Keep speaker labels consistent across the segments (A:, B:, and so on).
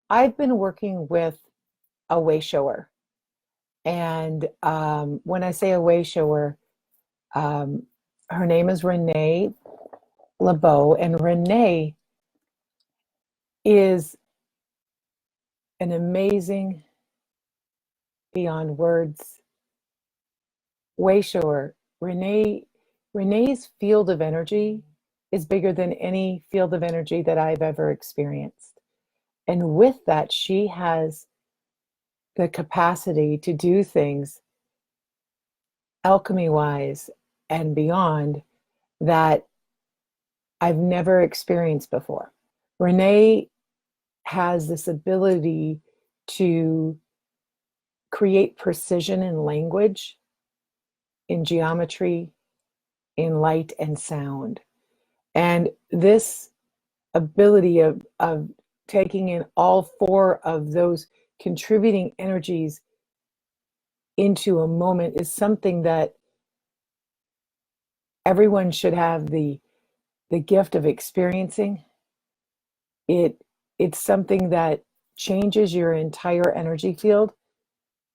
A: I've been working with a way shower. And when I say a way shower, um, her name is Renee LeBeau. And Renee is an amazing, beyond words, way shower. Renee's field of energy is bigger than any field of energy that I've ever experienced. And with that, she has the capacity to do things alchemy wise and beyond that I've never experienced before. Renee has this ability to create precision in language, in geometry, in light and sound. And this ability of taking in all four of those contributing energies into a moment is something that everyone should have the gift of experiencing. It's something that changes your entire energy field.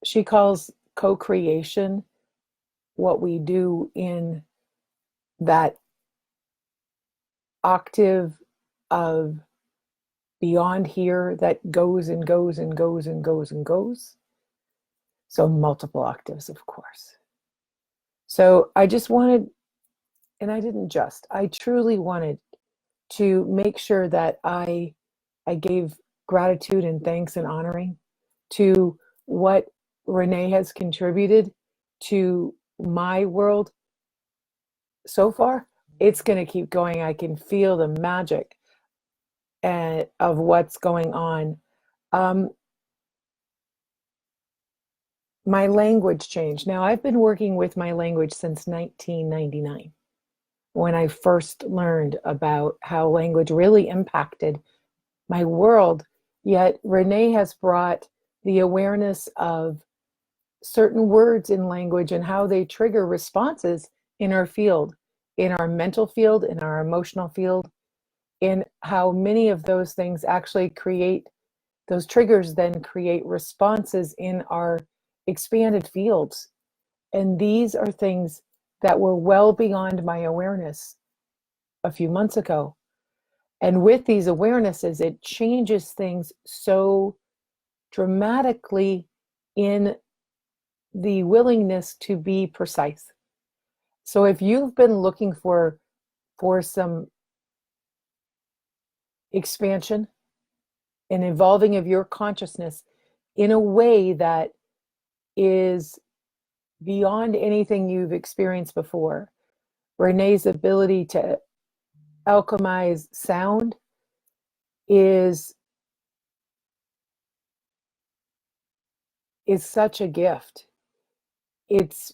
A: She calls co-creation what we do in that octave of beyond here that goes and goes and goes and goes and goes. So multiple octaves, of course. So I just wanted, and I truly wanted to make sure that I gave gratitude and thanks and honoring to what Renee has contributed to my world so far. It's going to keep going. I can feel the magic of what's going on. Um, my language changed. Now, I've been working with my language since 1999, when I first learned about how language really impacted my world. Yet Renee has brought the awareness of certain words in language and how they trigger responses in our field, in our mental field, in our emotional field, in how many of those things actually create, those triggers then create responses in our expanded fields. And these are things that were well beyond my awareness a few months ago. And with these awarenesses, it changes things so dramatically in the willingness to be precise. So if you've been looking for some expansion and evolving of your consciousness in a way that is beyond anything you've experienced before, Renee's ability to alchemize sound is such a gift. It's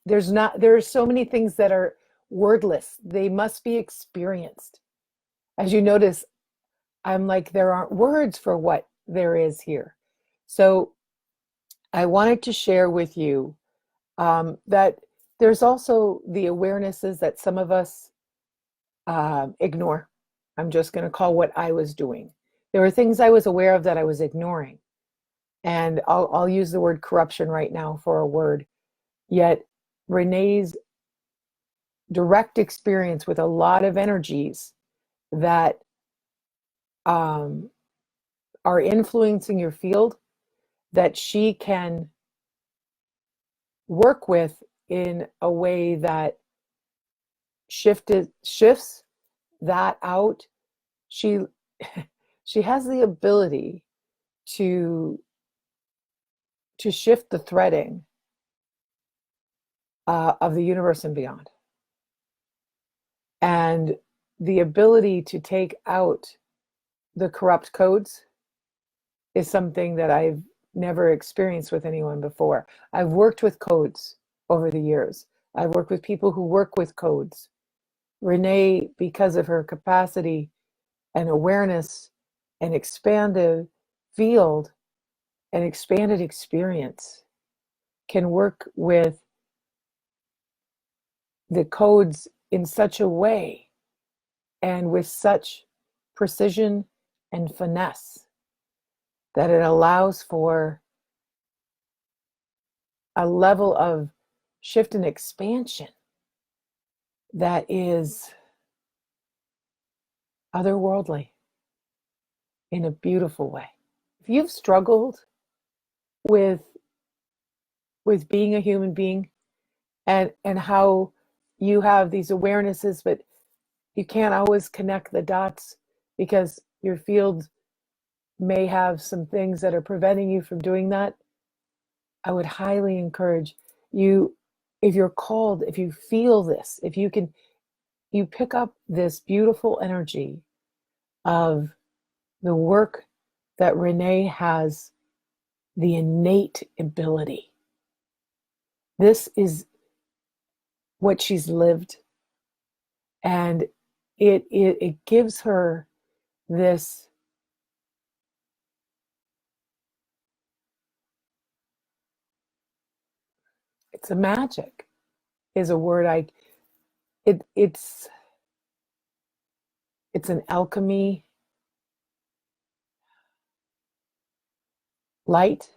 A: there are so many things that are wordless. They must be experienced. As you notice, I'm like, there aren't words for what there is here. So I wanted to share with you that there's also the awarenesses that some of us ignore. I'm just going to call what I was doing. There were things I was aware of that I was ignoring. And I'll use the word corruption right now for a word. Yet Renee's direct experience with a lot of energies that are influencing your field, that she can work with in a way that shifts that out. She she has the ability to shift the threading of the universe and beyond, and the ability to take out the corrupt codes is something that I've never experienced with anyone before. I've worked with codes over the years. I've worked with people who work with codes. Renee, because of her capacity and awareness and expanded field and expanded experience, can work with the codes in such a way and with such precision and finesse, that it allows for a level of shift and expansion that is otherworldly in a beautiful way. If you've struggled with being a human being, and how you have these awarenesses, but you can't always connect the dots because your field may have some things that are preventing you from doing that, I would highly encourage you, if you're called, if you feel this, if you can, you pick up this beautiful energy of the work that Renee has, the innate ability. This is what she's lived, and it gives her this it's a magic is a word I it's an alchemy, light,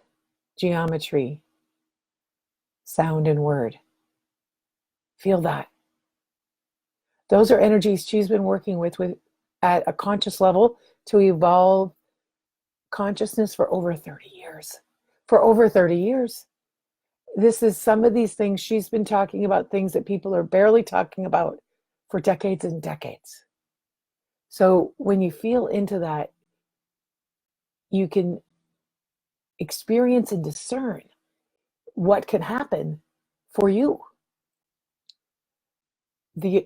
A: geometry, sound, and word. Feel that. Those are energies she's been working with at a conscious level to evolve consciousness for over 30 years. For over 30 years. This is some of these things she's been talking about, things that people are barely talking about for decades and decades. So when you feel into that, you can experience and discern what can happen for you.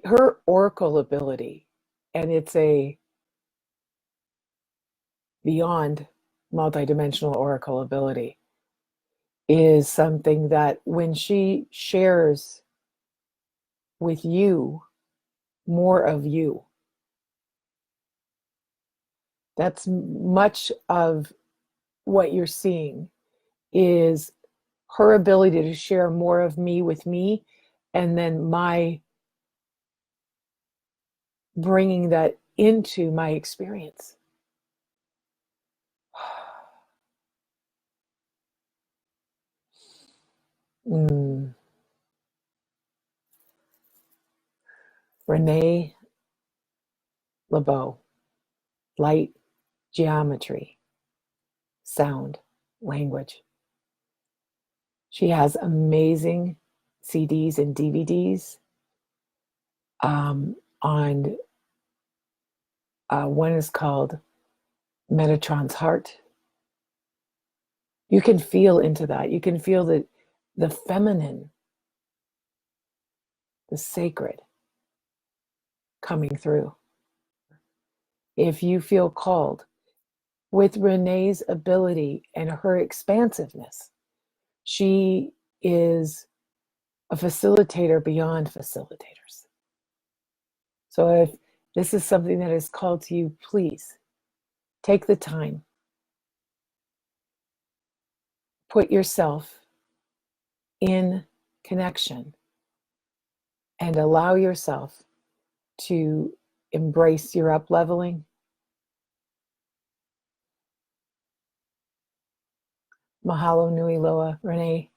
A: Her oracle ability, and it's a beyond multidimensional oracle ability, is something that when she shares with you more of you, that's much of what you're seeing, is her ability to share more of me with me, and then my bringing that into my experience. Renee LeBeau, light, geometry, sound, language. She has amazing CDs and DVDs on one is called Metatron's Heart. You can feel into that. You can feel the feminine, the sacred coming through. If you feel called, with Renee's ability and her expansiveness, she is a facilitator beyond facilitators. So if this is something that is called to you, please take the time. Put yourself in connection and allow yourself to embrace your up-leveling. Mahalo nui loa, Renee.